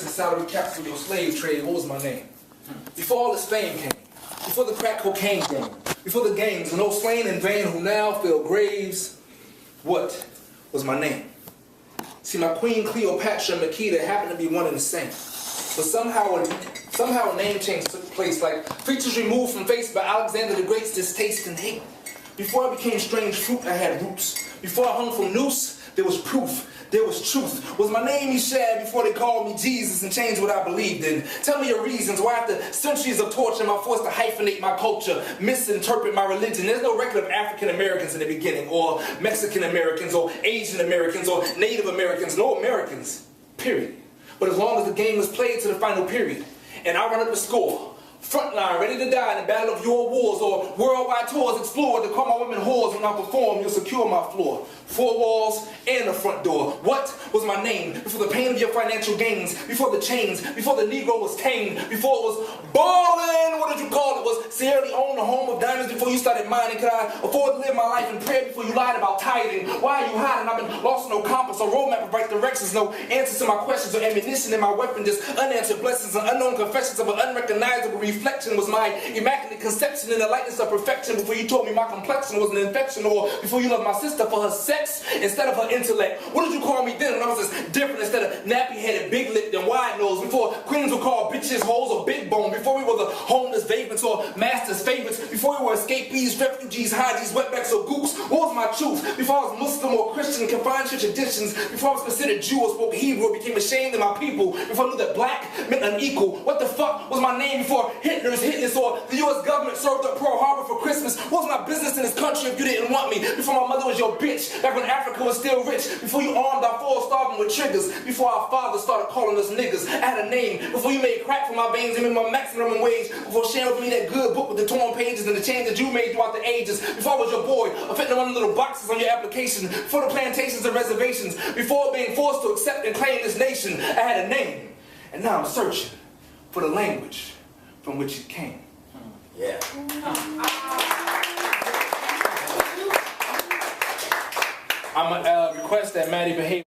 salary caps for your slave trade, what was my name? Before all this fame came, before the crack cocaine game, before the gangs, and those slain in vain who now fill graves, what was my name? See, my Queen Cleopatra and Makita happened to be one and the same. But somehow a name change took place, like features removed from face by Alexander the Great's distaste and hate. Before I became strange fruit, I had roots. Before I hung from noose, there was proof. There was truth. Was my name you shared before they called me Jesus and changed what I believed in? Tell me your reasons why after centuries of torture am I forced to hyphenate my culture, misinterpret my religion. There's no record of African Americans in the beginning, or Mexican Americans, or Asian Americans, or Native Americans. No Americans, period. But as long as the game was played to the final period, and I run up the score, frontline, ready to die in the battle of your wars, or worldwide tours explored to call my women whores when I perform, you'll secure my floor. 4 walls and the front door. What was my name? Before the pain of your financial gains, before the chains, before the Negro was tamed, before it was ballin', what did you call it? Was Sierra Leone the home of diamonds before you started mining? Could I afford to live my life in prayer before you lied about tithing? Why are you hiding? I've been lost, no compass or roadmap of right directions, no answers to my questions or ammunition in my weapon, just unanswered blessings and unknown confessions of an unrecognizable reflection. Was my immaculate conception in the likeness of perfection before you told me my complexion was an infection, or before you loved my sister for her sex instead of her intellect? What did you call me then when I was just different instead of nappy-headed, big-lipped, and wide-nosed? Before queens were called bitches, hoes, or big bone? Before we were the homeless vagrants or masters' favorites? Before we were escapees, refugees, haji's, wetbacks, or gooks? What was my truth? Before I was Muslim or Christian, confined to traditions? Before I was considered Jew or spoke Hebrew or became ashamed of my people? Before I knew that black meant unequal? What the fuck was my name before Hitler's hitness or the U.S. government served up Pearl Harbor for Christmas? What was my business in this country if you didn't want me? Before my mother was your bitch, back when Africa was still rich, before you armed our foes starving with triggers, before our fathers started calling us niggas, I had a name, before you made crack for my veins and made my maximum wage, before sharing with me that good book with the torn pages and the change that you made throughout the ages, before I was your boy, or fitting one of the little boxes on your application, before the plantations and reservations, before being forced to accept and claim this nation, I had a name, and now I'm searching for the language from which it came. Yeah. I'm going to request that Maddie behave.